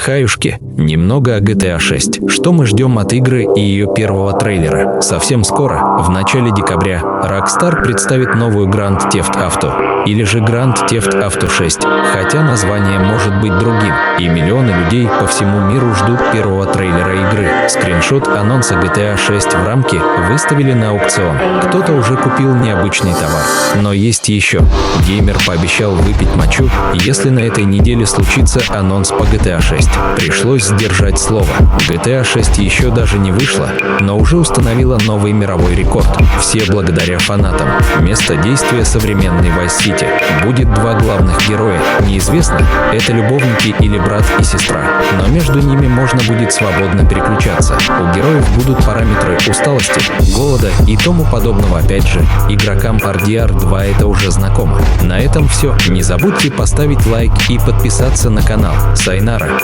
Хаюшки, немного о GTA 6. Что мы ждем от игры и ее первого трейлера? Совсем скоро, в начале декабря, Rockstar представит новую Grand Theft Auto, или же Grand Theft Auto 6, хотя название может быть другим, и миллионы людей по всему миру ждут первого трейлера игры. Скриншот анонса GTA 6 в рамке выставили на аукцион. Кто-то уже купил необычный товар. Но есть еще. Геймер пообещал выпить мочу, если на этой неделе случится анонс по GTA 6. Пришлось сдержать слово. GTA 6 еще даже не вышла, но уже установила новый мировой рекорд. Все благодаря фанатам. Место действия — современный Vice City. Будет два главных героя. Неизвестно, это любовники или брат и сестра. Но между ними можно будет свободно переключаться. У героев будут параметры усталости, голода и тому подобного. Опять же, игрокам RDR 2 это уже знакомо. На этом все. Не забудьте поставить лайк и подписаться на канал. Сайнара.